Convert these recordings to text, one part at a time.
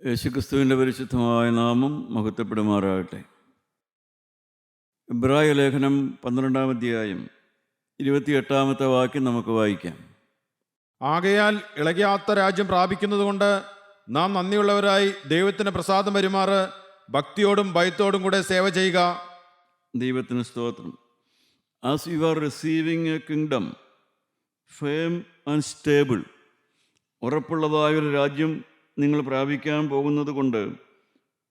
യേശുക്രിസ്തുവിൻ്റെ പരിശുദ്ധമായ നാമം മഹത്വപ്പെടുമാറാകട്ടെ. ഇബ്രായ ലേഖനം 12-ാം അധ്യായം 28-ാമത്തെ വാക്യം നമുക്ക് വായിക്കാം. ആകയാൽ ഇളകാത്ത രാജ്യം പ്രാപിക്കുന്നതുകൊണ്ട് നാം നന്ദിയുള്ളവരായി ദൈവത്തിന് പ്രസാദം വരുമാറ് ഭക്തിയോടും ഭയത്തോടും കൂടെ സേവ ചെയ്യുക. ദൈവത്തിന് സ്തോത്രം. As you are receiving a kingdom firm and stable, ഉറപ്പുള്ളതായൊരു രാജ്യം നിങ്ങൾ പ്രാപിക്കാൻ പോകുന്നത് കൊണ്ട്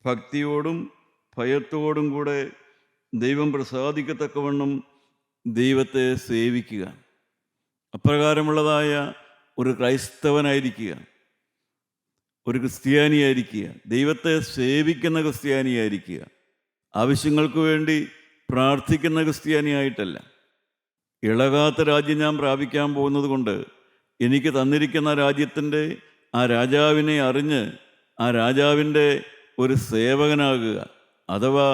ഭക്തിയോടും ഭയത്തോടും കൂടെ ദൈവം പ്രസാദിക്കത്തക്കവണ്ണം ദൈവത്തെ സേവിക്കുക. അപ്രകാരമുള്ളതായ ഒരു ക്രൈസ്തവനായിരിക്കുക, ഒരു ക്രിസ്ത്യാനിയായിരിക്കുക, ദൈവത്തെ സേവിക്കുന്ന ക്രിസ്ത്യാനിയായിരിക്കുക. ആവശ്യങ്ങൾക്ക് വേണ്ടി പ്രാർത്ഥിക്കുന്ന ക്രിസ്ത്യാനിയായിട്ടല്ല. ഇളകാത്ത രാജ്യം ഞാൻ പ്രാപിക്കാൻ പോകുന്നത് കൊണ്ട് എനിക്ക് തന്നിരിക്കുന്ന രാജ്യത്തിൻ്റെ ആ രാജാവിനെ അറിഞ്ഞ് ആ രാജാവിൻ്റെ ഒരു സേവകനാകുക, അഥവാ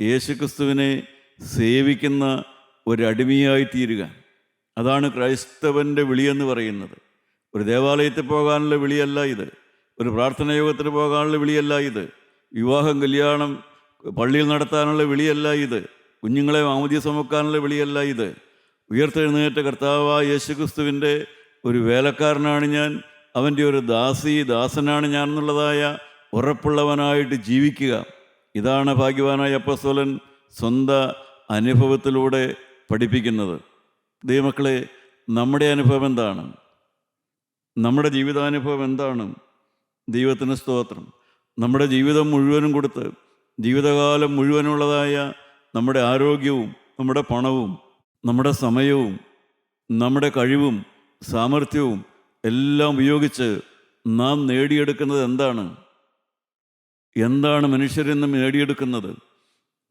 യേശുക്രിസ്തുവിനെ സേവിക്കുന്ന ഒരടിമയായിത്തീരുക. അതാണ് ക്രൈസ്തവൻ്റെ വിളിയെന്ന് പറയുന്നത്. ഒരു ദേവാലയത്തിൽ പോകാനുള്ള വിളിയല്ല ഇത്, ഒരു പ്രാർത്ഥനാ യോഗത്തിന് പോകാനുള്ള വിളിയല്ല ഇത്, വിവാഹം കല്യാണം പള്ളിയിൽ നടത്താനുള്ള വിളിയല്ല ഇത്, കുഞ്ഞുങ്ങളെ മാമോദീസ മുക്കാനുള്ള വിളിയല്ല ഇത്. ഉയർത്തെഴുന്നേറ്റ കർത്താവായ യേശുക്രിസ്തുവിൻ്റെ ഒരു വേലക്കാരനാണ് ഞാൻ, അവൻ്റെ ഒരു ദാസനാണ് ഞാൻ എന്നുള്ളതായ ഉറപ്പുള്ളവനായിട്ട് ജീവിക്കുക. ഇതാണ് ഭാഗ്യവാനായ അപ്പോസ്തലൻ സ്വന്തം അനുഭവത്തിലൂടെ പഠിപ്പിക്കുന്നത്. ദൈവമക്കളെ, നമ്മുടെ അനുഭവം എന്താണ്? നമ്മുടെ ജീവിതാനുഭവം എന്താണ്? ദൈവത്തിന് സ്തോത്രം. നമ്മുടെ ജീവിതം മുഴുവനും കൊടുത്ത് ജീവിതകാലം മുഴുവനുള്ളതായ നമ്മുടെ ആരോഗ്യവും നമ്മുടെ പണവും നമ്മുടെ സമയവും നമ്മുടെ കഴിവും സാമർഥ്യവും എല്ലാം ഉപയോഗിച്ച് നാം നേടിയെടുക്കുന്നത് എന്താണ് മനുഷ്യരിൽ നിന്നും നേടിയെടുക്കുന്നത്?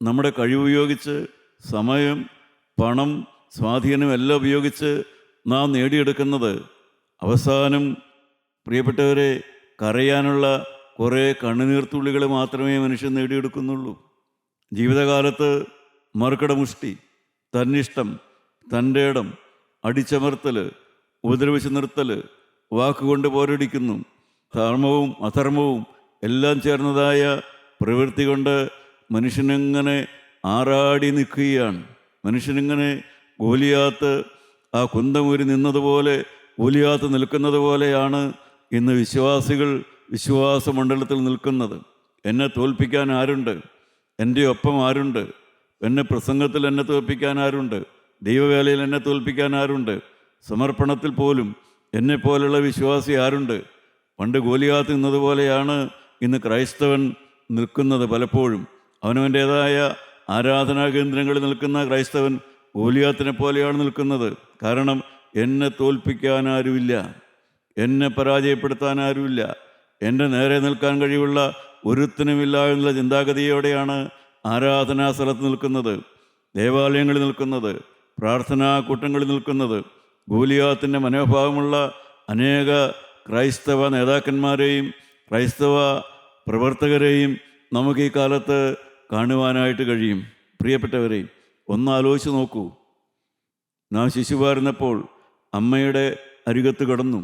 നമ്മുടെ കഴിവ് ഉപയോഗിച്ച്, സമയം, പണം, സ്വാധീനം എല്ലാം ഉപയോഗിച്ച് നാം നേടിയെടുക്കുന്നത് അവസാനം, പ്രിയപ്പെട്ടവരെ, കരയാനുള്ള കുറേ കണ്ണുനീർത്തുള്ളികൾ മാത്രമേ മനുഷ്യൻ നേടിയെടുക്കുന്നുള്ളൂ. ജീവിതകാലത്ത് മറുകടമുഷ്ടി, തന്നിഷ്ടം, തൻ്റെ ഇടം, അടിച്ചമർത്തൽ, ഉപദ്രവിച്ച് നിർത്തൽ, വാക്കുകൊണ്ട് പോരടിക്കുന്നു, ധർമ്മവും അധർമ്മവും എല്ലാം ചേർന്നതായ പ്രവൃത്തി കൊണ്ട് മനുഷ്യനിങ്ങനെ ആറാടി നിൽക്കുകയാണ്. മനുഷ്യനിങ്ങനെ ഗോലിയാത്ത് ആ കുന്തമൂരി നിന്നതുപോലെ, ഗോലിയാത്ത് നിൽക്കുന്നത് പോലെയാണ് ഇന്ന് വിശ്വാസികൾ വിശ്വാസമണ്ഡലത്തിൽ നിൽക്കുന്നത്. എന്നെ തോൽപ്പിക്കാൻ ആരുണ്ട്? എൻ്റെ ഒപ്പം ആരുണ്ട്? എന്നെ പ്രസംഗത്തിൽ എന്നെ തോൽപ്പിക്കാൻ ആരുണ്ട്? ദൈവവേലയിൽ എന്നെ തോൽപ്പിക്കാൻ ആരുണ്ട്? സമർപ്പണത്തിൽ പോലും എന്നെപ്പോലുള്ള വിശ്വാസി ആരുണ്ട്? പണ്ട് ഗോലിയാത്ത് നിന്നതുപോലെയാണ് ഇന്ന് ക്രൈസ്തവൻ നിൽക്കുന്നത്. പലപ്പോഴും അവനവൻ്റേതായ ആരാധനാ കേന്ദ്രങ്ങളിൽ നിൽക്കുന്ന ക്രൈസ്തവൻ ഗോലിയാത്തിനെ പോലെയാണ് നിൽക്കുന്നത്. കാരണം എന്നെ തോൽപ്പിക്കാൻ ആരുമില്ല, എന്നെ പരാജയപ്പെടുത്താൻ ആരുമില്ല, എൻ്റെ നേരെ നിൽക്കാൻ കഴിവുള്ള ഒരുത്തനുമില്ല എന്നുള്ള ചിന്താഗതിയോടെയാണ് ആരാധനാ സ്ഥലത്ത് നിൽക്കുന്നത്, ദേവാലയങ്ങളിൽ നിൽക്കുന്നത്, പ്രാർത്ഥനാ കൂട്ടങ്ങളിൽ നിൽക്കുന്നത്. ഗോലിയാത്തിൻ്റെ മനോഭാവമുള്ള അനേക ക്രൈസ്തവ നേതാക്കന്മാരെയും ക്രൈസ്തവ പ്രവർത്തകരെയും നമുക്ക് ഈ കാലത്ത് കാണുവാനായിട്ട് കഴിയും. പ്രിയപ്പെട്ടവരെ, ഒന്നാലോചിച്ച് നോക്കൂ. നാം ശിശുവായിരുന്നപ്പോൾ അമ്മയുടെ അരികത്ത് കിടന്നു.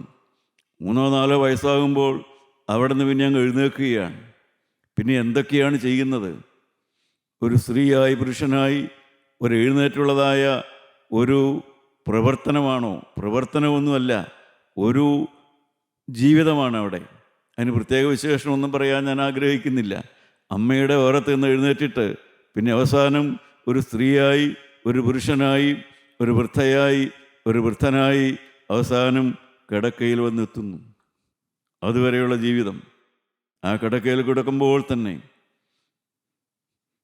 3-4 വയസ്സാകുമ്പോൾ അവിടെ നിന്ന് പിന്നെ അങ്ങ് എഴുന്നേൽക്കുകയാണ്. പിന്നെ എന്തൊക്കെയാണ് ചെയ്യുന്നത്? ഒരു സ്ത്രീയായി പുരുഷനായി ഒരു എഴുന്നേറ്റുള്ളതായ ഒരു പ്രവർത്തനമാണോ? പ്രവർത്തനമൊന്നുമല്ല, ഒരു ജീവിതമാണ് അവിടെ. അതിന് പ്രത്യേക വിശേഷമൊന്നും പറയാൻ ഞാൻ ആഗ്രഹിക്കുന്നില്ല. അമ്മയുടെ ഓരത്ത് നിന്ന് എഴുന്നേറ്റിട്ട് പിന്നെ അവസാനം ഒരു സ്ത്രീയായി, ഒരു പുരുഷനായി, ഒരു വൃദ്ധയായി, ഒരു വൃദ്ധനായി അവസാനം കിടക്കയിൽ വന്നെത്തുന്നു. അതുവരെയുള്ള ജീവിതം. ആ കിടക്കയിൽ കിടക്കുമ്പോൾ തന്നെ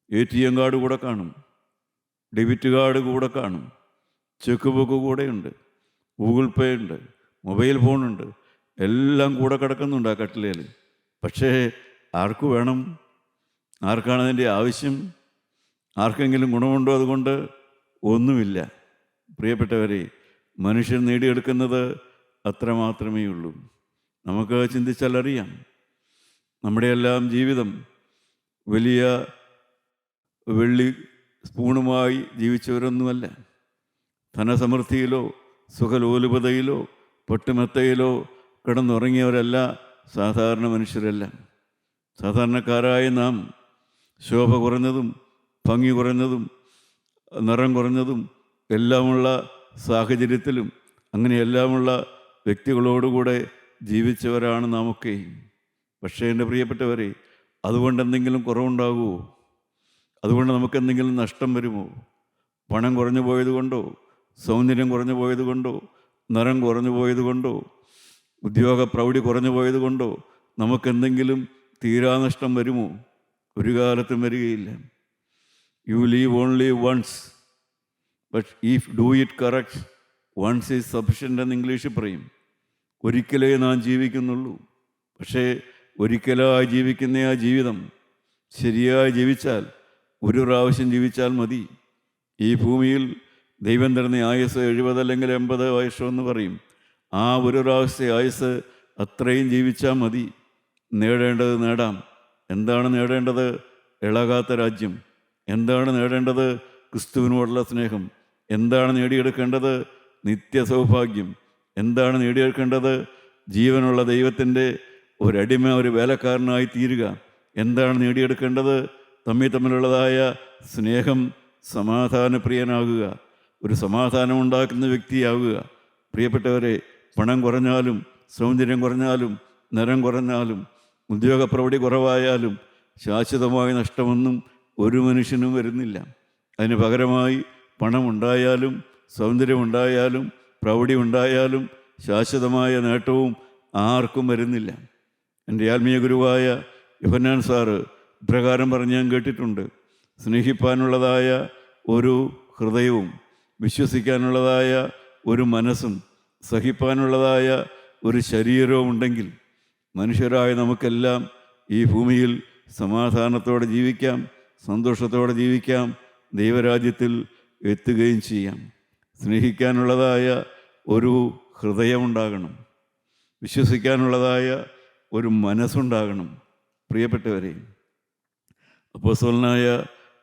ATM കാർഡ് കൂടെ കാണും, ഡെബിറ്റ് കാർഡ് കൂടെ കാണും, ചെക്ക് ബുക്ക് കൂടെയുണ്ട്, ഗൂഗിൾ പേ ഉണ്ട്, മൊബൈൽ ഫോണുണ്ട്, എല്ലാം കൂടെ കിടക്കുന്നുണ്ട് ആ കട്ടിലേൽ. പക്ഷേ ആർക്ക് വേണം? ആർക്കാണ് അതിൻ്റെ ആവശ്യം? ആർക്കെങ്കിലും ഗുണമുണ്ടോ അതുകൊണ്ട്? ഒന്നുമില്ല. പ്രിയപ്പെട്ടവരെ, മനുഷ്യൻ നേടിയെടുക്കുന്നത് അത്രമാത്രമേ ഉള്ളൂ. നമുക്ക് ചിന്തിച്ചാൽ അറിയാം. നമ്മുടെയെല്ലാം ജീവിതം വലിയ വെള്ളി സ്പൂണുമായി ജീവിച്ചവരൊന്നുമല്ല. ധനസമൃദ്ധിയിലോ സുഖലോലുപതയിലോ പൊട്ടുമെത്തയിലോ കിടന്നുറങ്ങിയവരല്ല സാധാരണ മനുഷ്യരല്ല. സാധാരണക്കാരായ നാം ശോഭ കുറഞ്ഞതും ഭംഗി കുറഞ്ഞതും നിറം കുറഞ്ഞതും എല്ലാമുള്ള സാഹചര്യത്തിലും അങ്ങനെയെല്ലാമുള്ള വ്യക്തികളോടുകൂടെ ജീവിച്ചവരാണ് നാമൊക്കെ. പക്ഷേ എൻ്റെ പ്രിയപ്പെട്ടവരെ, അതുകൊണ്ട് എന്തെങ്കിലും കുറവുണ്ടാകുമോ? അതുകൊണ്ട് നമുക്കെന്തെങ്കിലും നഷ്ടം വരുമോ? പണം കുറഞ്ഞു പോയതുകൊണ്ടോ, സൗന്ദര്യം കുറഞ്ഞു പോയതുകൊണ്ടോ, നിറം കുറഞ്ഞു പോയതുകൊണ്ടോ, ഉദ്യോഗ പ്രൗഢി കുറഞ്ഞു പോയതുകൊണ്ടോ നമുക്കെന്തെങ്കിലും തീരാനഷ്ടം വരുമോ? ഒരു കാലത്തും വരികയില്ല. You leave only once, but if do it correct once is sufficient എന്ന് ഇംഗ്ലീഷിൽ പറയും. ഒരിക്കലേ നാം ജീവിക്കുന്നുള്ളൂ. പക്ഷേ ഒരിക്കലായി ജീവിക്കുന്ന ആ ജീവിതം ശരിയായി ജീവിച്ചാൽ, ഒരു പ്രാവശ്യം ജീവിച്ചാൽ മതി. ഈ ഭൂമിയിൽ ദൈവം തരുന്ന ആയുസ് 70 അല്ലെങ്കിൽ 80 വയസ്സെന്ന് പറയും. ആ ഒരു പ്രാവശ്യത്തെ ആയുസ് അത്രയും ജീവിച്ചാൽ മതി. നേടേണ്ടത് നേടാം. എന്താണ് നേടേണ്ടത്? ഇളകാത്ത രാജ്യം. എന്താണ് നേടേണ്ടത്? ക്രിസ്തുവിനോടുള്ള സ്നേഹം. എന്താണ് നേടിയെടുക്കേണ്ടത്? നിത്യസൗഭാഗ്യം. എന്താണ് നേടിയെടുക്കേണ്ടത്? ജീവനുള്ള ദൈവത്തിൻ്റെ ഒരടിമ, ഒരു വേലക്കാരനായി തീരുക. എന്താണ് നേടിയെടുക്കേണ്ടത്? തമ്മിലുള്ളതായ സ്നേഹം, സമാധാനപ്രിയനാകുക, ഒരു സമാധാനം ഉണ്ടാക്കുന്ന വ്യക്തിയാവുക. പ്രിയപ്പെട്ടവരെ, പണം കുറഞ്ഞാലും, സൗന്ദര്യം കുറഞ്ഞാലും, നിറം കുറഞ്ഞാലും, ഉദ്യോഗ പ്രൗഢി കുറവായാലും ശാശ്വതമായ നഷ്ടമൊന്നും ഒരു മനുഷ്യനും വരുന്നില്ല. അതിന് പകരമായി പണമുണ്ടായാലും, സൗന്ദര്യമുണ്ടായാലും, പ്രൗഢി ഉണ്ടായാലും ശാശ്വതമായ നേട്ടവും ആർക്കും വരുന്നില്ല. എൻ്റെ ആത്മീയ ഗുരുവായ യോഹന്നാൻ സാറ് ഇപ്രകാരം പറഞ്ഞ് ഞാൻ കേട്ടിട്ടുണ്ട്: സ്നേഹിപ്പാനുള്ളതായ ഒരു ഹൃദയവും, വിശ്വസിക്കാനുള്ളതായ ഒരു മനസ്സും, സഹിപ്പാനുള്ളതായ ഒരു ശരീരവും ഉണ്ടെങ്കിൽ മനുഷ്യരായ നമുക്കെല്ലാം ഈ ഭൂമിയിൽ സമാധാനത്തോടെ ജീവിക്കാം, സന്തോഷത്തോടെ ജീവിക്കാം, ദൈവരാജ്യത്തിൽ എത്തുകയും ചെയ്യാം. സ്നേഹിക്കാനുള്ളതായ ഒരു ഹൃദയമുണ്ടാകണം, വിശ്വസിക്കാനുള്ളതായ ഒരു മനസ്സുണ്ടാകണം. പ്രിയപ്പെട്ടവരെ, അപ്പോസ്തലനായ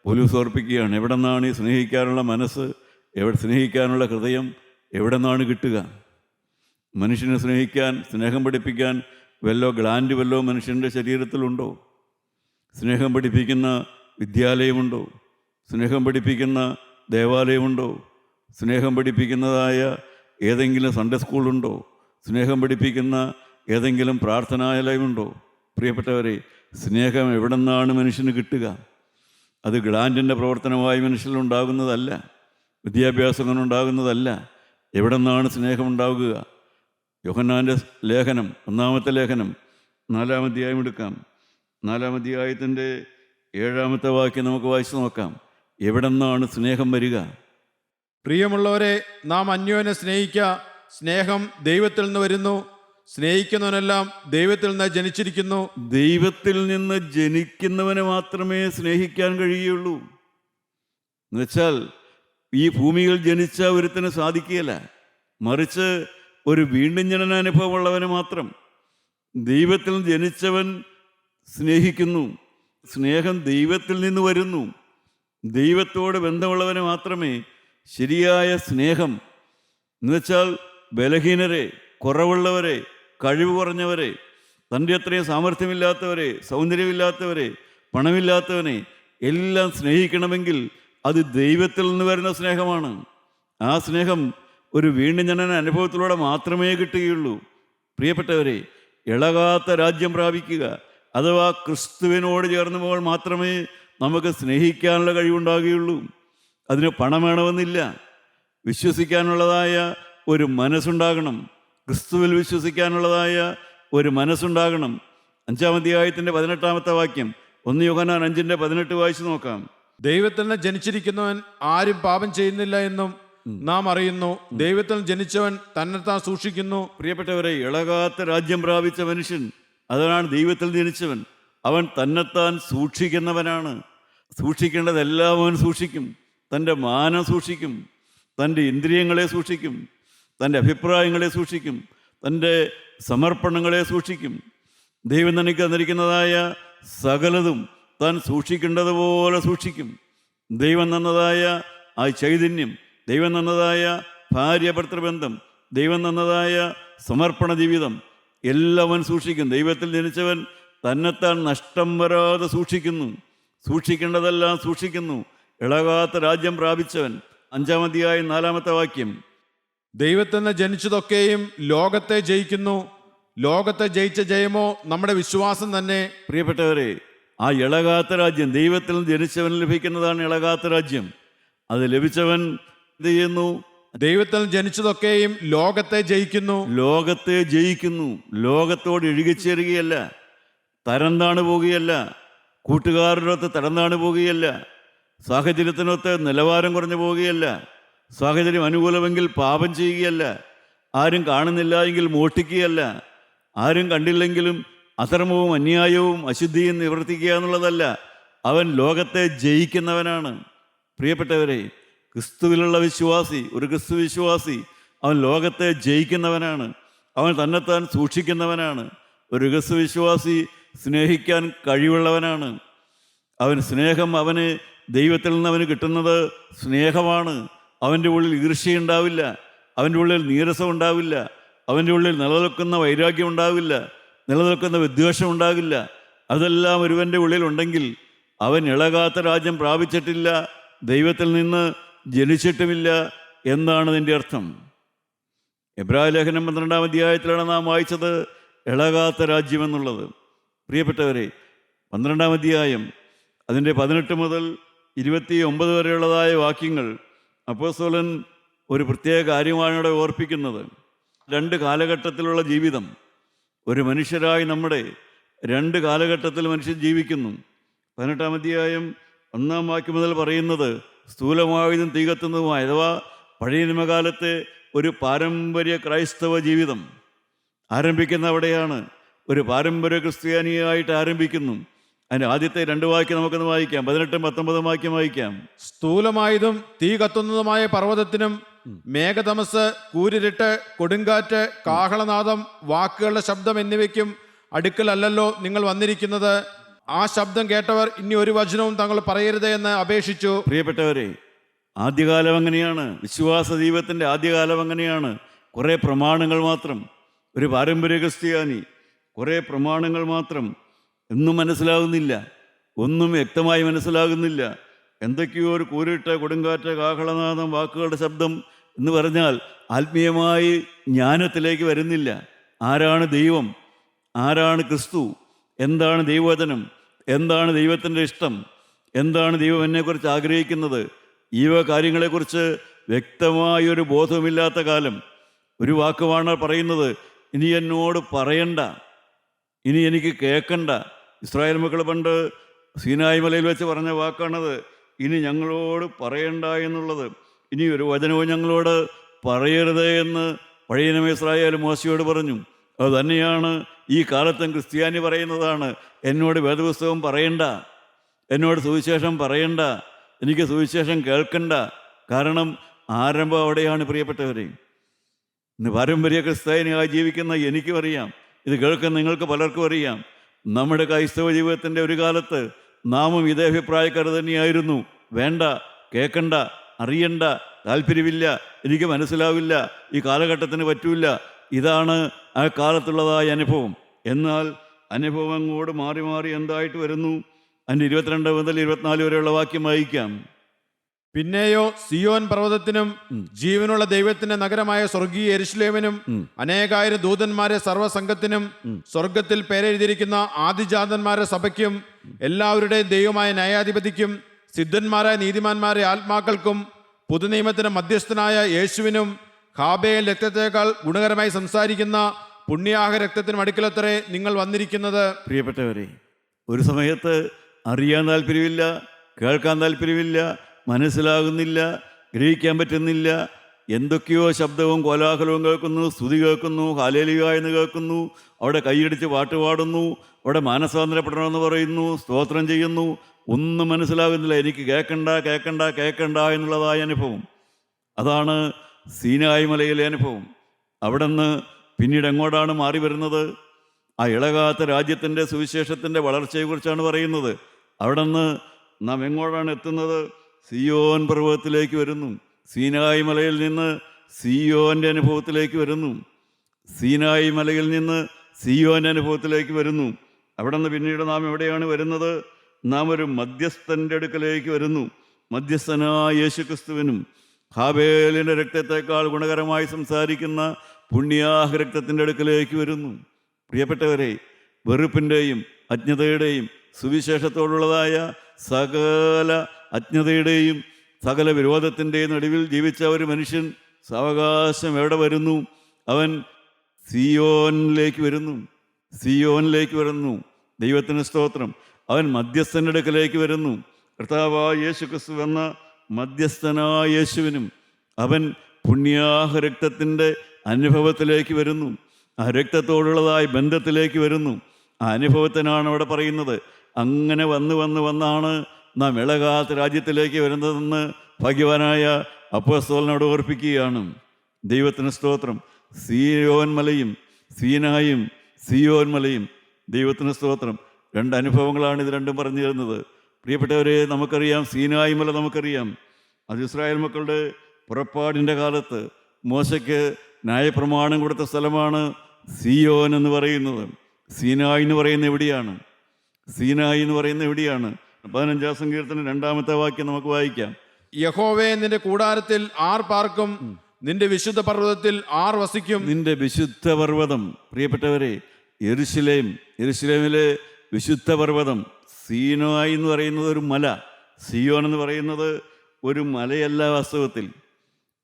പൗലോസ് ഓർപ്പിക്കുകയാണ്, എവിടെ നിന്നാണ് ഈ സ്നേഹിക്കാനുള്ള മനസ്സ്, സ്നേഹിക്കാനുള്ള ഹൃദയം എവിടെ നിന്നാണ് കിട്ടുക? മനുഷ്യനെ സ്നേഹിക്കാൻ, സ്നേഹം പഠിപ്പിക്കാൻ വല്ലോ മനുഷ്യൻ്റെ ശരീരത്തിലുണ്ടോ? സ്നേഹം പഠിപ്പിക്കുന്ന വിദ്യാലയമുണ്ടോ? സ്നേഹം പഠിപ്പിക്കുന്ന ദേവാലയമുണ്ടോ? സ്നേഹം പഠിപ്പിക്കുന്നതായ ഏതെങ്കിലും സൺഡേ സ്കൂളുണ്ടോ? സ്നേഹം പഠിപ്പിക്കുന്ന ഏതെങ്കിലും പ്രാർത്ഥനാലയമുണ്ടോ? പ്രിയപ്പെട്ടവരെ, സ്നേഹം എവിടെ നിന്നാണ് മനുഷ്യന് കിട്ടുക? അത് ഗ്ലാൻഡിൻ്റെ പ്രവർത്തനമായി മനുഷ്യനുണ്ടാകുന്നതല്ല, വിദ്യാഭ്യാസം കൊണ്ടുണ്ടാകുന്നതല്ല. എവിടെ നിന്നാണ് സ്നേഹം ഉണ്ടാകുക? യോഹന്നാൻ്റെ ലേഖനം, 1-ാമത്തെ ലേഖനം 4-ാം അധ്യായം എടുക്കാം. 4-ാം അധ്യായത്തിൻ്റെ 7-ാമത്തെ വാക്യം നമുക്ക് വായിച്ചു നോക്കാം. എവിടെ നിന്നാണ് സ്നേഹം വരിക? പ്രിയമുള്ളവരെ, നാം അന്യോന്യം സ്നേഹിക്കുക. സ്നേഹം ദൈവത്തിൽ നിന്ന് വരുന്നു. സ്നേഹിക്കുന്നവനെല്ലാം ദൈവത്തിൽ നിന്ന് ജനിച്ചിരിക്കുന്നു. ദൈവത്തിൽ നിന്ന് ജനിക്കുന്നവനെ മാത്രമേ സ്നേഹിക്കാൻ കഴിയുള്ളൂ. എന്നുവെച്ചാൽ ഈ ഭൂമിയിൽ ജനിച്ച ഒരുത്തിന് സാധിക്കുകയില്ല. മറിച്ച് ഒരു വീണ്ടും ജനന അനുഭവമുള്ളവന് മാത്രം. ദൈവത്തിൽ ജനിച്ചവൻ സ്നേഹിക്കുന്നു. സ്നേഹം ദൈവത്തിൽ നിന്ന് വരുന്നു. ദൈവത്തോട് ബന്ധമുള്ളവന് മാത്രമേ ശരിയായ സ്നേഹം, എന്നുവെച്ചാൽ ബലഹീനരെ, കുറവുള്ളവരെ, കഴിവ് കുറഞ്ഞവരെ, തൻ്റെ അത്രയും സാമർഥ്യമില്ലാത്തവരെ, സൗന്ദര്യമില്ലാത്തവരെ, പണമില്ലാത്തവനെ എല്ലാം സ്നേഹിക്കണമെങ്കിൽ അത് ദൈവത്തിൽ നിന്ന് വരുന്ന സ്നേഹമാണ്. ആ സ്നേഹം ഒരു വീണ്ടും ജനന അനുഭവത്തിലൂടെ മാത്രമേ കിട്ടുകയുള്ളൂ. പ്രിയപ്പെട്ടവരെ, ഇളകാത്ത രാജ്യം പ്രാപിക്കുക അഥവാ ക്രിസ്തുവിനോട് ചേർന്നുമ്പോൾ മാത്രമേ നമുക്ക് സ്നേഹിക്കാനുള്ള കഴിവുണ്ടാകുകയുള്ളൂ. അതിന് പണം വേണമെന്നില്ല. വിശ്വസിക്കാനുള്ളതായ ഒരു മനസ്സുണ്ടാകണം. ക്രിസ്തുവിൽ വിശ്വസിക്കാനുള്ളതായ ഒരു മനസ്സുണ്ടാകണം. 5-ാം അധ്യായത്തിൻ്റെ 18-ാമത്തെ വാക്യം, 1 യോഹന്നാൻ 5:18 വായിച്ചു നോക്കാം. ദൈവത്തിൽ നിന്ന് ജനിച്ചിരിക്കുന്നവൻ ആരും പാപം ചെയ്യുന്നില്ല എന്നും നാം അറിയുന്നു. ദൈവത്തിൽ ജനിച്ചവൻ തന്നെത്താൻ സൂക്ഷിക്കുന്നു. പ്രിയപ്പെട്ടവരെ, ഇളകാത്ത രാജ്യം പ്രാപിച്ച മനുഷ്യൻ, അതാണ് ദൈവത്തിൽ ജനിച്ചവൻ. അവൻ തന്നെത്താൻ സൂക്ഷിക്കുന്നവനാണ്. സൂക്ഷിക്കേണ്ടതെല്ലാം അവൻ സൂക്ഷിക്കും. തൻ്റെ മാനം സൂക്ഷിക്കും, തൻ്റെ ഇന്ദ്രിയങ്ങളെ സൂക്ഷിക്കും, തൻ്റെ അഭിപ്രായങ്ങളെ സൂക്ഷിക്കും, തൻ്റെ സമർപ്പണങ്ങളെ സൂക്ഷിക്കും. ദൈവം തനിക്ക് തന്നിരിക്കുന്നതായ സകലതും താൻ സൂക്ഷിക്കേണ്ടതുപോലെ സൂക്ഷിക്കും. ദൈവം തന്നതായ ആ ചൈതന്യം, ദൈവം തന്നതായ ഭാര്യ ഭർത്തൃബന്ധം, ദൈവം തന്നതായ സമർപ്പണ ജീവിതം എല്ലാം അവൻ സൂക്ഷിക്കും. ദൈവത്തിൽ ജനിച്ചവൻ തന്നെത്താൻ നഷ്ടം വരാതെ സൂക്ഷിക്കുന്നു, സൂക്ഷിക്കേണ്ടതെല്ലാം സൂക്ഷിക്കുന്നു. ഇളകാത്ത രാജ്യം പ്രാപിച്ചവൻ. 5-ാം അധ്യായം 4-ാമത്തെ വാക്യം. ദൈവത്തിൽ നിന്ന് ജനിച്ചതൊക്കെയും ലോകത്തെ ജയിക്കുന്നു. ലോകത്തെ ജയിച്ച ജയമോ നമ്മുടെ വിശ്വാസം തന്നെ. പ്രിയപ്പെട്ടവരെ, ആ ഇളകാത്ത രാജ്യം ദൈവത്തിൽ നിന്ന് ജനിച്ചവൻ ലഭിക്കുന്നതാണ് ഇളകാത്ത രാജ്യം. അത് ലഭിച്ചവൻ എന്ത് ചെയ്യുന്നു? ദൈവത്തിൽ നിന്ന് ജനിച്ചതൊക്കെയും ലോകത്തെ ജയിക്കുന്നു. ലോകത്തെ ജയിക്കുന്നു. ലോകത്തോട് ഇഴുകിച്ചേരുകയല്ല, തരംതാണ് പോകുകയല്ല, കൂട്ടുകാരുടെ ഒത്ത് തരംതാണ് പോകുകയല്ല, സാഹചര്യത്തിനൊത്ത് നിലവാരം കുറഞ്ഞു പോവുകയല്ല, സാഹചര്യം അനുകൂലമെങ്കിൽ പാപം ചെയ്യുകയല്ല, ആരും കാണുന്നില്ല എങ്കിൽ മോഷ്ടിക്കുകയല്ല, ആരും കണ്ടില്ലെങ്കിലും അധർമ്മവും അന്യായവും അശുദ്ധിയും നിവർത്തിക്കുക എന്നുള്ളതല്ല. അവൻ ലോകത്തെ ജയിക്കുന്നവനാണ്. പ്രിയപ്പെട്ടവരെ, ക്രിസ്തുവിലുള്ള വിശ്വാസി, ഒരു ക്രിസ്തു വിശ്വാസി, അവൻ ലോകത്തെ ജയിക്കുന്നവനാണ്. അവൻ തന്നെത്താൻ സൂക്ഷിക്കുന്നവനാണ്. ഒരു ക്രിസ്തു വിശ്വാസി സ്നേഹിക്കാൻ കഴിവുള്ളവനാണ്. അവൻ സ്നേഹം, അവന് ദൈവത്തിൽ നിന്ന് അവന് കിട്ടുന്നത് സ്നേഹമാണ്. അവൻ്റെ ഉള്ളിൽ ഈർഷ്യയുണ്ടാവില്ല, അവൻ്റെ ഉള്ളിൽ നീരസം ഉണ്ടാവില്ല, അവൻ്റെ ഉള്ളിൽ നിലനിൽക്കുന്ന വൈരാഗ്യം ഉണ്ടാവില്ല, നിലനിൽക്കുന്ന വിദ്വേഷം ഉണ്ടാകില്ല. അതെല്ലാം ഒരുവൻ്റെ ഉള്ളിലുണ്ടെങ്കിൽ അവൻ ഇളകാത്ത രാജ്യം പ്രാപിച്ചിട്ടില്ല, ദൈവത്തിൽ നിന്ന് ജനിച്ചിട്ടുമില്ല എന്നാണ് ഇതിൻ്റെ അർത്ഥം. എബ്രായ ലേഖനം 12-ാം അധ്യായത്തിലാണ് നാം വായിച്ചത് ഇളകാത്ത രാജ്യം എന്നുള്ളത്. പ്രിയപ്പെട്ടവരെ, 12-ാം അധ്യായം അതിൻ്റെ 18 മുതൽ 29 വരെയുള്ളതായ വാക്യങ്ങൾ അപ്പോസ്തലൻ ഒരു പ്രത്യേക കാര്യമാണ് ഇവിടെ ഓർപ്പിക്കുന്നത്. 2 കാലഘട്ടത്തിലുള്ള ജീവിതം. ഒരു മനുഷ്യരായി നമ്മുടെ 2 കാലഘട്ടത്തിൽ മനുഷ്യൻ ജീവിക്കുന്നു. 18-ാം അധ്യായം 1-ാം വാക്യം മുതൽ പറയുന്നത് സ്ഥൂലമായതും തീ കത്തുന്നതുമായ, അഥവാ പഴയ നിയമകാലത്തെ ഒരു പാരമ്പര്യ ക്രൈസ്തവ ജീവിതം ആരംഭിക്കുന്ന അവിടെയാണ്. ഒരു പാരമ്പര്യ ക്രിസ്ത്യാനിയായിട്ട് ആരംഭിക്കുന്നു. അതിൻ്റെ ആദ്യത്തെ 2 വാക്യം നമുക്കൊന്ന് വായിക്കാം. 18-ഉം 19-ഉം വാക്യം വായിക്കാം. സ്ഥൂലമായതും തീ കത്തുന്നതുമായ പർവ്വതത്തിനും മേഘതമസ്, കൂരിരുട്ട്, കൊടുങ്കാറ്റ്, കാഹളനാദം, വാക്കുകളുടെ ശബ്ദം എന്നിവയ്ക്കും അടുക്കലല്ലോ നിങ്ങൾ വന്നിരിക്കുന്നത്. ആ ശബ്ദം കേട്ടവർ ഇനി ഒരു വചനവും തങ്ങൾ പറയരുതേ എന്ന് അപേക്ഷിച്ചു. പ്രിയപ്പെട്ടവരെ, ആദ്യകാലം അങ്ങനെയാണ്. വിശ്വാസ ജീവിതത്തിൻ്റെ ആദ്യകാലം അങ്ങനെയാണ്. കുറേ പ്രമാണങ്ങൾ മാത്രം. ഒരു പാരമ്പര്യ ക്രിസ്ത്യാനി, കുറേ പ്രമാണങ്ങൾ മാത്രം. ഒന്നും മനസ്സിലാകുന്നില്ല, ഒന്നും വ്യക്തമായി മനസ്സിലാകുന്നില്ല. എന്തൊക്കെയോ ഒരു കൂരിട്ട്, കൊടുങ്കാറ്റ്, കാഹളനാദം, വാക്കുകളുടെ ശബ്ദം എന്ന് പറഞ്ഞാൽ ആത്മീയമായി ജ്ഞാനത്തിലേക്ക് വരുന്നില്ല. ആരാണ് ദൈവം? ആരാണ് ക്രിസ്തു? എന്താണ് ദൈവവചനം? എന്താണ് ദൈവത്തിൻ്റെ ഇഷ്ടം? എന്താണ് ദൈവം എന്നെക്കുറിച്ച് ആഗ്രഹിക്കുന്നത്? ഈ കാര്യങ്ങളെക്കുറിച്ച് വ്യക്തമായൊരു ബോധവുമില്ലാത്ത കാലം. ഒരു വാക്കുമാണ് പറയുന്നത്, ഇനി എന്നോട് പറയണ്ട, ഇനി എനിക്ക് കേൾക്കണ്ട. ഇസ്രായേൽ മക്കൾ പണ്ട് സീനായി മലയിൽ വെച്ച് പറഞ്ഞ വാക്കാണത്, ഇനി ഞങ്ങളോട് പറയണ്ട എന്നുള്ളത്. ഇനി ഒരു വചനവും ഞങ്ങളോട് പറയരുത് എന്ന് പഴയ നിയമ ഇസ്രായേൽ മോശയോട് പറഞ്ഞു. അത് തന്നെയാണ് ഈ കാലത്തും ക്രിസ്ത്യാനി പറയുന്നതാണ്. എന്നോട് വേദപുസ്തകം പറയണ്ട, എന്നോട് സുവിശേഷം പറയണ്ട, എനിക്ക് സുവിശേഷം കേൾക്കണ്ട. കാരണം ആരംഭം അവിടെയാണ്. പ്രിയപ്പെട്ടവരെ, ഇന്ന് പാരമ്പര്യ ക്രിസ്ത്യാനിയായി ജീവിക്കുന്ന എനിക്കും അറിയാം, ഇത് കേൾക്കുന്ന നിങ്ങൾക്ക് പലർക്കും അറിയാം. നമ്മുടെ ക്രൈസ്തവ ജീവിതത്തിൻ്റെ ഒരു കാലത്ത് നാമും ഇതേ അഭിപ്രായക്കാർ തന്നെയായിരുന്നു. വേണ്ട, കേൾക്കണ്ട, അറിയണ്ട, താല്പര്യമില്ല, എനിക്ക് മനസ്സിലാവില്ല, ഈ കാലഘട്ടത്തിന് പറ്റൂല. ഇതാണ് ആ കാലത്തുള്ളതായ അനുഭവം. എന്നാൽ അനുഭവം അങ്ങോട്ട് മാറി മാറി എന്തായിട്ട് വരുന്നു? അതിൻ്റെ 22 മുതൽ 24 വരെയുള്ള വാക്യം വായിക്കാം. പിന്നെയോ സിയോൻ പർവ്വതത്തിനും ജീവനുള്ള ദൈവത്തിന്റെ നഗരമായ സ്വർഗീയ യെരൂശലേമിനും അനേകായിരം ദൂതന്മാരെ സർവ്വസംഘത്തിനും സ്വർഗത്തിൽ പേരെഴുതിയിരിക്കുന്ന ആദിജാതന്മാരെ സഭയ്ക്കും എല്ലാവരുടെയും ദൈവമായ ന്യായാധിപതിക്കും സിദ്ധന്മാരായ നീതിമാന്മാരെ ആത്മാക്കൾക്കും പുതുനിയമത്തിന് മധ്യസ്ഥനായ യേശുവിനും ഹാബേൽ രക്തത്തേക്കാൾ ഗുണകരമായി സംസാരിക്കുന്ന പുണ്യാഹ രക്തത്തിനും അടുക്കലത്രേ നിങ്ങൾ വന്നിരിക്കുന്നത്. പ്രിയപ്പെട്ടവരെ, ഒരു സമയത്ത് അറിയാൻ താല്പര്യമില്ല, കേൾക്കാൻ താല്പര്യമില്ല, മനസ്സിലാകുന്നില്ല, ഗ്രഹിക്കാൻ പറ്റുന്നില്ല. എന്തൊക്കെയോ ശബ്ദവും കോലാഹലവും കേൾക്കുന്നു, സ്തുതി കേൾക്കുന്നു, ഹല്ലേലൂയ എന്ന് കേൾക്കുന്നു, അവിടെ കൈയടിച്ച് പാട്ട് പാടുന്നു, അവിടെ മാനസാന്തരപ്പെടണമെന്ന് പറയുന്നു, സ്തോത്രം ചെയ്യുന്നു. ഒന്നും മനസ്സിലാകുന്നില്ല. എനിക്ക് കേൾക്കണ്ട കേൾക്കണ്ട കേൾക്കണ്ട എന്നുള്ളതായ അനുഭവം. അതാണ് സീനായി മലയിലെ അനുഭവം. അവിടെ നിന്ന് പിന്നീട് എങ്ങോട്ടാണ് മാറി വരുന്നത്? ആ ഇളകാത്ത രാജ്യത്തിൻ്റെ സുവിശേഷത്തിൻ്റെ വളർച്ചയെക്കുറിച്ചാണ് പറയുന്നത്. അവിടെ നിന്ന് നാം എങ്ങോട്ടാണ് എത്തുന്നത്? സിയോൻ പർവ്വതത്തിലേക്ക് വരുന്നു. സീനായി മലയിൽ നിന്ന് സിയോൻ്റെ അനുഭവത്തിലേക്ക് വരുന്നു. സീനായി മലയിൽ നിന്ന് സിയോൻ്റെ അനുഭവത്തിലേക്ക് വരുന്നു. അവിടെ നിന്ന് പിന്നീട് നാം എവിടെയാണ് വരുന്നത്? നാം ഒരു മധ്യസ്ഥൻ്റെ അടുക്കലേക്ക് വരുന്നു. മധ്യസ്ഥനായ യേശുക്രിസ്തുവിനും ഹാബേലിൻ്റെ രക്തത്തെക്കാൾ ഗുണകരമായി സംസാരിക്കുന്ന പുണ്യാഹ രക്തത്തിൻ്റെ അടുക്കലേക്ക് വരുന്നു. പ്രിയപ്പെട്ടവരെ, വെറുപ്പിൻ്റെയും അജ്ഞതയുടെയും സുവിശേഷത്തോടുള്ളതായ സകല അജ്ഞതയുടെയും സകല വിരോധത്തിൻ്റെയും നടുവിൽ ജീവിച്ച ഒരു മനുഷ്യൻ സാവകാശം എവിടെ വരുന്നു? അവൻ സിയോനിലേക്ക് വരുന്നു. സിയോനിലേക്ക് വരുന്നു. ദൈവത്തിന് സ്തോത്രം. അവൻ മധ്യസ്ഥൻ്റെ അടുക്കലേക്ക് വരുന്നു. കർത്താവായ യേശുക്രിസ്തു എന്ന മധ്യസ്ഥനായ യേശുവിനും അവൻ പുണ്യാഹ രക്തത്തിൻ്റെ അനുഭവത്തിലേക്ക് വരുന്നു. ആ രക്തത്തോടുള്ളതായ ബന്ധത്തിലേക്ക് വരുന്നു. ആ അനുഭവത്തിനാണ് അവിടെ പറയുന്നത്. അങ്ങനെ വന്നാണ് നാം ഇളകാത്ത രാജ്യത്തിലേക്ക് വരുന്നതെന്ന് ഭാഗ്യവാനായ അപ്പോസ്തലനോട് ഓർപ്പിക്കുകയാണ്. ദൈവത്തിന് സ്തോത്രം. സീയോൻ മലയും സീനായും സിയോൻ മലയും, ദൈവത്തിന് സ്തോത്രം. രണ്ട് അനുഭവങ്ങളാണ് ഇത് രണ്ടും പറഞ്ഞു തരുന്നത്. പ്രിയപ്പെട്ടവരെ, നമുക്കറിയാം സീനായി മല നമുക്കറിയാം. അത് ഇസ്രായേൽ മക്കളുടെ പുറപ്പാടിൻ്റെ കാലത്ത് മോശയ്ക്ക് ന്യായപ്രമാണം കൊടുത്ത സ്ഥലമാണ് സിയോൻ എന്ന് പറയുന്നത്. സീനായി എന്ന് പറയുന്ന എവിടെയാണ്? സീനായി എന്ന് പറയുന്ന എവിടെയാണ്? 15-ാം സങ്കീർത്തനം 2-ാമത്തെ വാക്യം നമുക്ക് വായിക്കാം. യഹോവേ, നിന്റെ കൂടാരത്തിൽ ആർ പാർക്കും? നിന്റെ വിശുദ്ധ പർവ്വതത്തിൽ ആർ വസിക്കും? നിന്റെ വിശുദ്ധ പർവ്വതം. പ്രിയപ്പെട്ടവരെ, യെരുശലേമിലെ വിശുദ്ധ പർവ്വതം സീനായി എന്ന് പറയുന്നത് ഒരു മല. സിയോൻ എന്ന് പറയുന്നത് ഒരു മലയല്ല. വാസ്തവത്തിൽ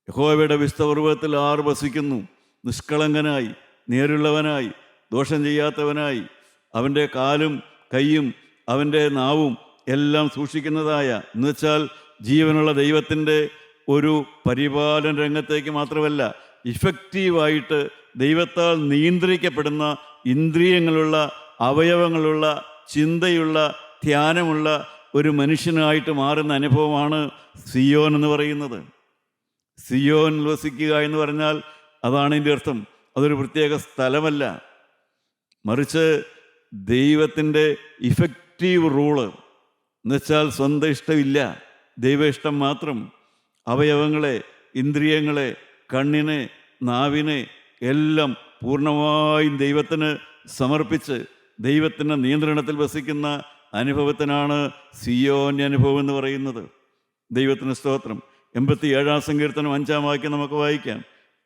യഹോവയുടെ വിശുദ്ധ പർവ്വതത്തിൽ ആർ വസിക്കുന്നു? നിഷ്കളങ്കനായി, നേരുള്ളവനായി, ദോഷം ചെയ്യാത്തവനായി, അവൻ്റെ കാലും കൈയും അവൻ്റെ നാവും എല്ലാം സൂക്ഷിക്കുന്നതായ, എന്നുവെച്ചാൽ ജീവനുള്ള ദൈവത്തിൻ്റെ ഒരു പരിപാലന രംഗത്തേക്ക് മാത്രമല്ല, ഇഫക്റ്റീവായിട്ട് ദൈവത്താൽ നിയന്ത്രിക്കപ്പെടുന്ന ഇന്ദ്രിയങ്ങളുള്ള, അവയവങ്ങളുള്ള, ചിന്തയുള്ള, ധ്യാനമുള്ള ഒരു മനുഷ്യനായിട്ട് മാറുന്ന അനുഭവമാണ് സിയോൻ എന്ന് പറയുന്നത്. സിയോൻ വസിക്കുക എന്ന് പറഞ്ഞാൽ അതാണ് ഇതിൻ്റെ അർത്ഥം. അതൊരു പ്രത്യേക സ്ഥലമല്ല, മറിച്ച് ദൈവത്തിൻ്റെ ഇഫക്റ്റീവ് റൂള്. എന്നുവെച്ചാൽ സ്വന്തം ഇഷ്ടമില്ല, ദൈവ ഇഷ്ടം മാത്രം. അവയവങ്ങളെ, ഇന്ദ്രിയങ്ങളെ, കണ്ണിനെ, നാവിനെ എല്ലാം പൂർണ്ണമായും ദൈവത്തിന് സമർപ്പിച്ച് ദൈവത്തിൻ്റെ നിയന്ത്രണത്തിൽ വസിക്കുന്ന അനുഭവത്തിനാണ് സിയോൻ്റെ അനുഭവം എന്ന് പറയുന്നത്. ദൈവത്തിന് സ്തോത്രം. 87-ാം സങ്കീർത്തനം 5-ാം വാക്യം നമുക്ക് വായിക്കാം.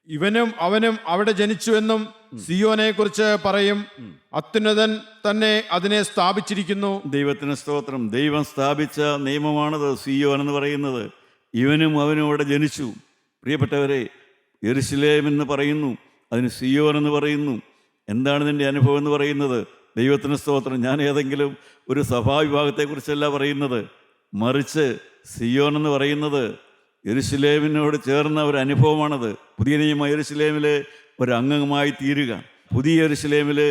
ഇവനും അവനും അവിടെ ജനിച്ചുവെന്നും സിയോനെ കുറിച്ച് പറയും. അത്യുന്നതൻ തന്നെ അതിനെ സ്ഥാപിച്ചിരിക്കുന്നു. ദൈവത്തിന് സ്തോത്രം. ദൈവം സ്ഥാപിച്ച നിയമമാണത് സിയോൻ എന്ന് പറയുന്നത്. ഇവനും അവനും അവിടെ ജനിച്ചു. പ്രിയപ്പെട്ടവരെ, യെരുശലേം എന്ന് പറയുന്നു, അതിന് സിയോൻ എന്ന് പറയുന്നു. എന്താണ് ഇതിൻ്റെ അനുഭവം എന്ന് പറയുന്നത്? ദൈവത്തിന് സ്തോത്രം. ഞാൻ ഏതെങ്കിലും ഒരു സഭാവിഭാഗത്തെക്കുറിച്ചല്ല പറയുന്നത്, മറിച്ച് സിയോൻ എന്ന് പറയുന്നത് യെരുശലേമിനോട് ചേർന്ന ഒരു അനുഭവമാണത്. പുതിയ നിയമ യെരുശലേമിലെ ഒരംഗമായി തീരുക, പുതിയ യെരുശലേമിലെ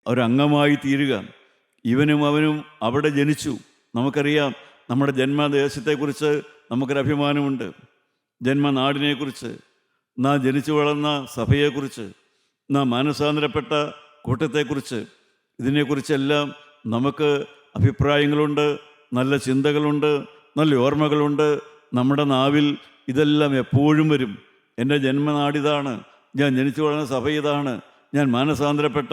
ഒരംഗമായി തീരുക. ഇവനും അവനും അവിടെ ജനിച്ചു. നമുക്കറിയാം, നമ്മുടെ ജന്മദേശത്തെക്കുറിച്ച് നമുക്കൊരഭിമാനമുണ്ട്, ജന്മനാടിനെക്കുറിച്ച്, നാം ജനിച്ചു വളർന്ന സഭയെക്കുറിച്ച്, നാം മാനസാന്തരപ്പെട്ട കൂട്ടത്തെക്കുറിച്ച്. ഇതിനെക്കുറിച്ചെല്ലാം നമുക്ക് അഭിപ്രായങ്ങളുണ്ട്, നല്ല ചിന്തകളുണ്ട്, നല്ല ഓർമ്മകളുണ്ട്. നമ്മുടെ നാവിൽ ഇതെല്ലാം എപ്പോഴും വരും. എൻ്റെ ജന്മനാടിതാണ്, ഞാൻ ജനിച്ചു വളർന്ന സഭ ഇതാണ്, ഞാൻ മാനസാന്തരപ്പെട്ട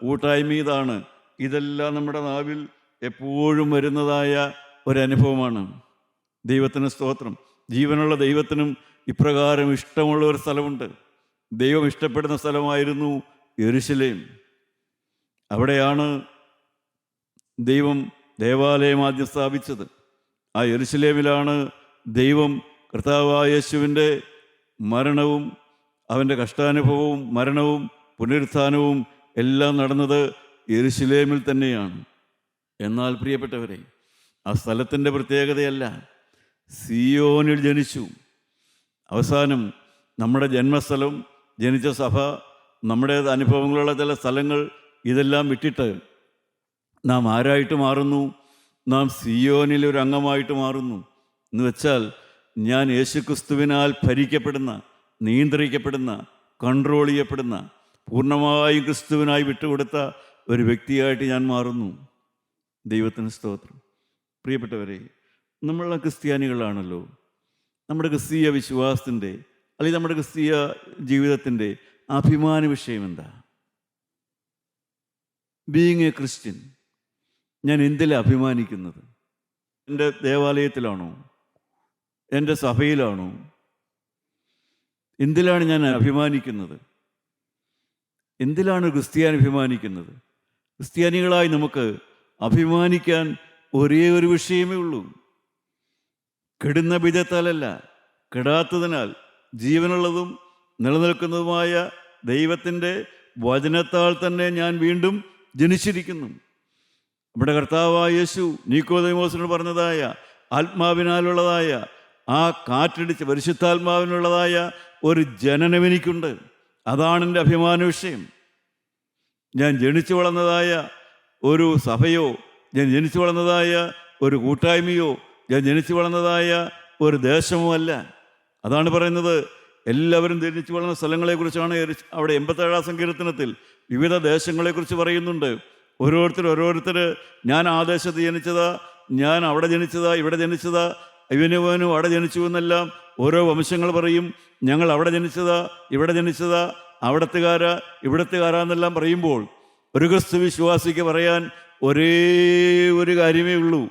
കൂട്ടായ്മ ഇതാണ്. ഇതെല്ലാം നമ്മുടെ നാവിൽ എപ്പോഴും വരുന്നതായ ഒരനുഭവമാണ്. ദൈവത്തിന് സ്തോത്രം. ജീവനുള്ള ദൈവത്തിനും ഇപ്രകാരം ഇഷ്ടമുള്ള ഒരു സ്ഥലമുണ്ട്. ദൈവം ഇഷ്ടപ്പെടുന്ന സ്ഥലമായിരുന്നു യെരുശലേം. അവിടെയാണ് ദൈവം ദേവാലയം ആദ്യം സ്ഥാപിച്ചത്. ആ യെരുശലേമിലാണ് ദൈവം കർത്താവായ യേശുവിൻ്റെ മരണവും അവൻ്റെ കഷ്ടാനുഭവവും മരണവും പുനരുത്ഥാനവും എല്ലാം നടന്നത് യെരുശലേമിൽ തന്നെയാണ്. എന്നാൽ പ്രിയപ്പെട്ടവരെ, ആ സ്ഥലത്തിൻ്റെ പ്രത്യേകതയല്ല, സിയോനിൽ ജനിച്ചു. അവസാനം നമ്മുടെ ജന്മസ്ഥലം, ജനിച്ച സഭ, നമ്മുടെ അനുഭവങ്ങളുള്ള ചില സ്ഥലങ്ങൾ, ഇതെല്ലാം വിട്ടിട്ട് നാം ആരായിട്ട് മാറുന്നു? നാം സിയോനിൽ ഒരു അംഗമായിട്ട് മാറുന്നു. എന്ന് വെച്ചാൽ, ഞാൻ യേശുക്രിസ്തുവിനാൽ ഭരിക്കപ്പെടുന്ന, നിയന്ത്രിക്കപ്പെടുന്ന, കൺട്രോൾ ചെയ്യപ്പെടുന്ന, പൂർണ്ണമായും ക്രിസ്തുവിനായി വിട്ടുകൊടുത്ത ഒരു വ്യക്തിയായിട്ട് ഞാൻ മാറുന്നു. ദൈവത്തിന് സ്തോത്രം. പ്രിയപ്പെട്ടവരെ, നമ്മൾ ക്രിസ്ത്യാനികളാണല്ലോ. നമ്മുടെ ക്രിസ്തീയ വിശ്വാസത്തിൻ്റെ, അല്ലെങ്കിൽ നമ്മുടെ ക്രിസ്തീയ ജീവിതത്തിൻ്റെ അഭിമാന വിഷയം എന്താ? ബീയിങ് എ ക്രിസ്ത്യൻ, ഞാൻ എന്തിലാണ് അഭിമാനിക്കുന്നത്? എൻ്റെ ദേവാലയത്തിലാണോ? എൻ്റെ സഭയിലാണോ? എന്തിലാണ് ഞാൻ അഭിമാനിക്കുന്നത്? എന്തിലാണ് ക്രിസ്ത്യാനി അഭിമാനിക്കുന്നത്? ക്രിസ്ത്യാനികളായി നമുക്ക് അഭിമാനിക്കാൻ ഒരേ ഒരു വിഷയമേ ഉള്ളൂ. കെടുന്ന ബീജത്താലല്ല, കെടാത്തതിനാൽ ജീവനുള്ളതും നിലനിൽക്കുന്നതുമായ ദൈവത്തിൻ്റെ വചനത്താൽ തന്നെ ഞാൻ വീണ്ടും ജനിച്ചിരിക്കുന്നു. നമ്മുടെ കർത്താവായ യേശു നീക്കോദെമോസിനോട് പറഞ്ഞതായ ആത്മാവിനാലുള്ളതായ ആ കാറ്റടിച്ച് പരിശുദ്ധാത്മാവിനുള്ളതായ ഒരു ജനനം എനിക്കുണ്ട്. അതാണ് എൻ്റെ അഭിമാന വിഷയം. ഞാൻ ജനിച്ചു വളർന്നതായ ഒരു സഭയോ, ഞാൻ ജനിച്ചു വളർന്നതായ ഒരു കൂട്ടായ്മയോ, ഞാൻ ജനിച്ചു വളർന്നതായ ഒരു ദേശമോ അല്ല. അതാണ് പറയുന്നത്. എല്ലാവരും ജനിച്ചു വളർന്ന സ്ഥലങ്ങളെക്കുറിച്ചാണ് അവിടെ 87-ാം സങ്കീർത്തനത്തിൽ വിവിധ ദേശങ്ങളെക്കുറിച്ച് പറയുന്നുണ്ട്. ഓരോരുത്തർ ഞാൻ ആ ദേശത്ത് ജനിച്ചതാ, ഞാൻ അവിടെ ജനിച്ചതാ, ഇവിടെ ജനിച്ചതാ, ഇവനും അവിടെ ജനിച്ചു എന്നെല്ലാം ഓരോ വംശങ്ങൾ പറയും. ഞങ്ങൾ അവിടെ ജനിച്ചതാ, ഇവിടെ ജനിച്ചതാ, ഇവിടത്തുകാരാന്നെല്ലാം പറയുമ്പോൾ ഒരു ക്രിസ്തു വിശ്വാസിക്ക് പറയാൻ ഒരേ ഒരു കാര്യമേ ഉള്ളൂ: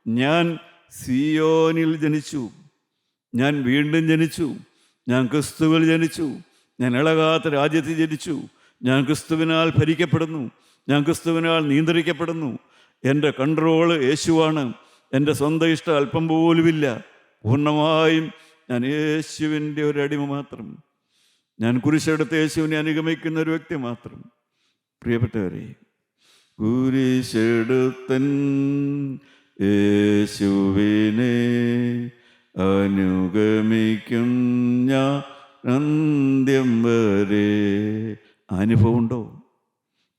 ഞാൻ സിയോനിൽ ജനിച്ചു, ഞാൻ വീണ്ടും ജനിച്ചു, ഞാൻ ക്രിസ്തുവിൽ ജനിച്ചു, ഞാൻ ഇളകാത്ത രാജ്യത്തിൽ ജനിച്ചു, ഞാൻ ക്രിസ്തുവിനാൽ ഭരിക്കപ്പെടുന്നു, ഞാൻ ക്രിസ്തുവിനാൽ നിയന്ത്രിക്കപ്പെടുന്നു. എൻ്റെ കൺട്രോള് യേശുവാണ്. എൻ്റെ സ്വന്തം ഇഷ്ടം അല്പം പോലുമില്ല. പൂർണ്ണമായും ഞാൻ യേശുവിൻ്റെ ഒരു അടിമ മാത്രം. ഞാൻ കുരിശെടുത്ത് യേശുവിനെ അനുഗമിക്കുന്ന ഒരു വ്യക്തി മാത്രം. പ്രിയപ്പെട്ടവരെ, കുരിശെടുത്തൻ യേശുവിനെ അനുഗമിക്കും ഞാൻ അന്ത്യം വരെ. അനുഭവമുണ്ടോ?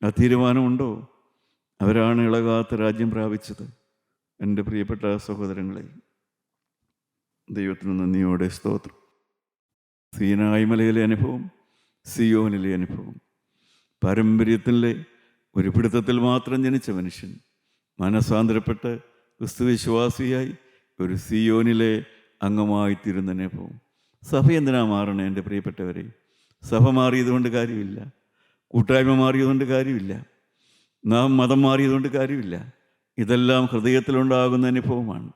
ആ തീരുമാനമുണ്ടോ? അവരാണ് ഇളകാത്ത രാജ്യം പ്രാപിച്ചത്. എൻ്റെ പ്രിയപ്പെട്ട സഹോദരങ്ങളെ, ദൈവത്തിന് നന്ദിയോടെ സ്തോത്രം. സീനായി മലയിലെ അനുഭവം, സിയോനിലെ അനുഭവം, പാരമ്പര്യത്തിലെ ഒരു പിടുത്തത്തിൽ മാത്രം ജനിച്ച മനുഷ്യൻ മനസാന്തരപ്പെട്ട് ക്രിസ്തുവിശ്വാസിയായി ഒരു സിയോനിലെ അംഗമായിത്തീരുന്ന അനുഭവം. സഭ എന്തിനാ മാറണേ? എൻ്റെ പ്രിയപ്പെട്ടവരെ, സഭ മാറിയതുകൊണ്ട് കാര്യമില്ല, കൂട്ടായ്മ മാറിയതുകൊണ്ട് കാര്യമില്ല, നാം മതം മാറിയതുകൊണ്ട് കാര്യമില്ല. ഇതെല്ലാം ഹൃദയത്തിലുണ്ടാകുന്ന അനുഭവമാണ്.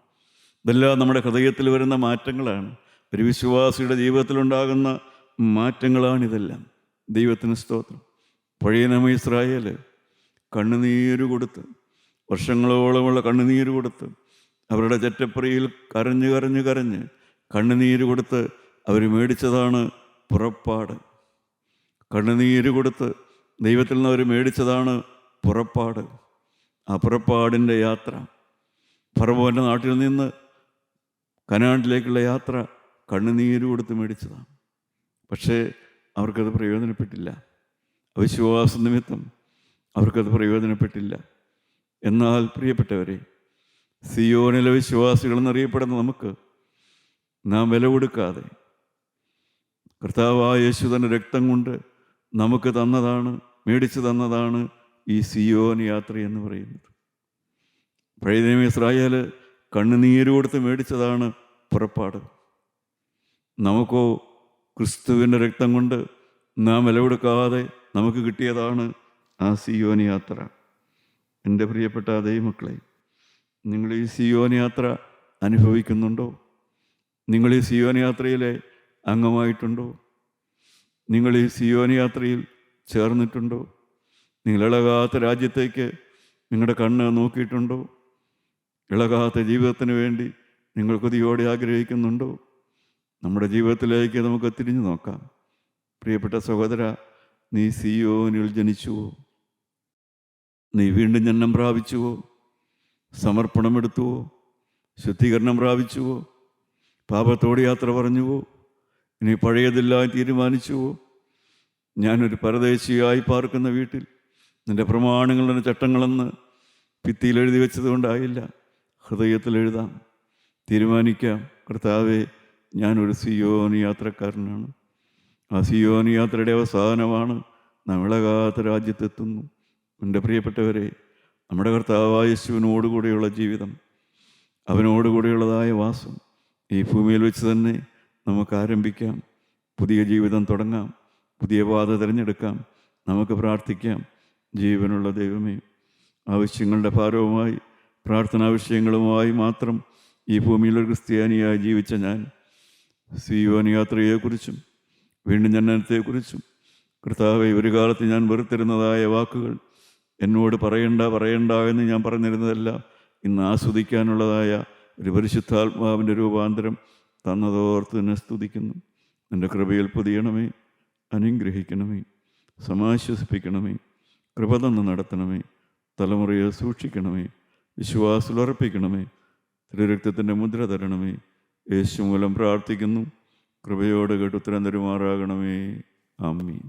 ഇതെല്ലാം നമ്മുടെ ഹൃദയത്തിൽ വരുന്ന മാറ്റങ്ങളാണ്. ഒരു വിശ്വാസിയുടെ ജീവിതത്തിലുണ്ടാകുന്ന മാറ്റങ്ങളാണിതെല്ലാം. ദൈവത്തിന് സ്തോത്രം. പഴയ നിയമ ഇസ്രായേൽ കണ്ണുനീര് കൊടുത്ത്, വർഷങ്ങളോളമുള്ള കണ്ണുനീര് കൊടുത്ത്, അവരുടെ ചെറ്റപ്പുറയിൽ കരഞ്ഞ് കണ്ണുനീര് കൊടുത്ത് അവർ മേടിച്ചതാണ് പുറപ്പാട്. കണ്ണുനീര് കൊടുത്ത് ദൈവത്തിൽ നിന്ന് അവർ മേടിച്ചതാണ് പുറപ്പാട്. ആ പുറപ്പാടിൻ്റെ യാത്ര, ഫറവോൻ്റെ നാട്ടിൽ നിന്ന് കനാനിലേക്കുള്ള യാത്ര കണ്ണുനീര് കൊടുത്ത് മേടിച്ചതാണ്. പക്ഷേ അവർക്കത് പ്രയോജനപ്പെട്ടില്ല. അവിശ്വാസ നിമിത്തം അവർക്കത് പ്രയോജനപ്പെട്ടില്ല. എന്നാൽ പ്രിയപ്പെട്ടവരെ, സിയോനിലെ വിശ്വാസികൾ എന്നറിയപ്പെടുന്ന നമുക്ക് നാം വില കൊടുക്കാതെ കർത്താവായ യേശു തൻ്റെ രക്തം കൊണ്ട് നമുക്ക് തന്നതാണ്, മേടിച്ചു തന്നതാണ് ഈ സിയോൻ യാത്ര എന്ന് പറയുന്നത്. പഴയ നിയമ ഇസ്രായേൽ കണ്ണുനീര് കൊടുത്ത് മേടിച്ചതാണ് പുറപ്പാട്. നമുക്കോ ക്രിസ്തുവിൻ്റെ രക്തം കൊണ്ട് നാം വില കൊടുക്കാതെ നമുക്ക് കിട്ടിയതാണ് ആ സിയോൻ യാത്ര. എൻ്റെ പ്രിയപ്പെട്ട ദൈവമക്കളെ, നിങ്ങൾ ഈ സിയോൻ യാത്ര അനുഭവിക്കുന്നുണ്ടോ? നിങ്ങൾ ഈ സിയോൻ യാത്രയിലെ അംഗമായിട്ടുണ്ടോ? നിങ്ങൾ ഈ സിയോൻ യാത്രയിൽ ചേർന്നിട്ടുണ്ടോ? നിങ്ങൾ ഇളകാത്ത രാജ്യത്തേക്ക് നിങ്ങളുടെ കണ്ണ് നോക്കിയിട്ടുണ്ടോ? ഇളകാത്ത ജീവിതത്തിന് വേണ്ടി നിങ്ങൾ കൊതിയോടെ ആഗ്രഹിക്കുന്നുണ്ടോ? നമ്മുടെ ജീവിതത്തിലേക്ക് നമുക്ക് തിരിഞ്ഞു നോക്കാം. പ്രിയപ്പെട്ട സഹോദര, നീ സിയോനിൽ ജനിച്ചുവോ? നീ വീണ്ടും ജന്മം പ്രാപിച്ചുവോ? സമർപ്പണമെടുത്തുവോ? ശുദ്ധീകരണം പ്രാപിച്ചുവോ? പാപത്തോട് യാത്ര പറഞ്ഞുവോ? ഇനി പഴയതില്ല തീരുമാനിച്ചുവോ? ഞാനൊരു പരദേശിയായി പാർക്കുന്ന വീട്ടിൽ നിൻ്റെ പ്രമാണങ്ങളുടെ ചട്ടങ്ങളെന്ന് ഭിത്തിയിൽ എഴുതി വെച്ചത് കൊണ്ടായില്ല, ഹൃദയത്തിൽ എഴുതാം. തീരുമാനിക്കാം, കർത്താവേ, ഞാനൊരു സിയോൻ യാത്രക്കാരനാണ്. ആ സിയോൻ യാത്രയുടെ അവസാനമാണ് നാം ഇളകാത്ത രാജ്യത്തെത്തുന്നു. എൻ്റെ പ്രിയപ്പെട്ടവരെ, നമ്മുടെ കർത്താവായ യേശുവിനോടുകൂടിയുള്ള ജീവിതം, അവനോടുകൂടിയുള്ളതായ വാസം ഈ ഭൂമിയിൽ വെച്ച് തന്നെ നമുക്ക് ആരംഭിക്കാം. പുതിയ ജീവിതം തുടങ്ങാം, പുതിയ പാത തിരഞ്ഞെടുക്കാം. നമുക്ക് പ്രാർത്ഥിക്കാം. ജീവനുള്ള ദൈവമേ, ആവശ്യങ്ങളുടെ ഭാരവുമായി പ്രാർത്ഥനാവിഷയങ്ങളുമായി മാത്രം ഈ ഭൂമിയിലൊരു ക്രിസ്ത്യാനിയായി ജീവിച്ച ഞാൻ സീയോൻ യാത്രയെക്കുറിച്ചും വീണ്ടും ജനനത്തെക്കുറിച്ചും കർത്താവെ ഒരു കാലത്ത് ഞാൻ വെറുത്തിരുന്നതായ വാക്കുകൾ എന്നോട് പറയണ്ട എന്ന് ഞാൻ പറഞ്ഞിരുന്നതെല്ലാം ഇന്ന് ആസ്വദിക്കാനുള്ളതായ ഒരു പരിശുദ്ധാത്മാവിൻ്റെ രൂപാന്തരം തന്നതോർത്ത് തന്നെ സ്തുതിക്കുന്നു. എൻ്റെ കൃപയിൽ പൊതിയണമേ, അനുഗ്രഹിക്കണമേ, സമാശ്വസിപ്പിക്കണമേ, കൃപ തന്ന് നടത്തണമേ, തലമുറയെ സൂക്ഷിക്കണമേ, വിശ്വാസമുറപ്പിക്കണമേ, തിരുരക്തത്തിൻ്റെ മുദ്ര തരണമേ. യേശു മൂലം പ്രാർത്ഥിക്കുന്നു. കൃപയോടെ കേട്ട് ഉത്തരം തരുമാറാകണമേ. ആമീൻ.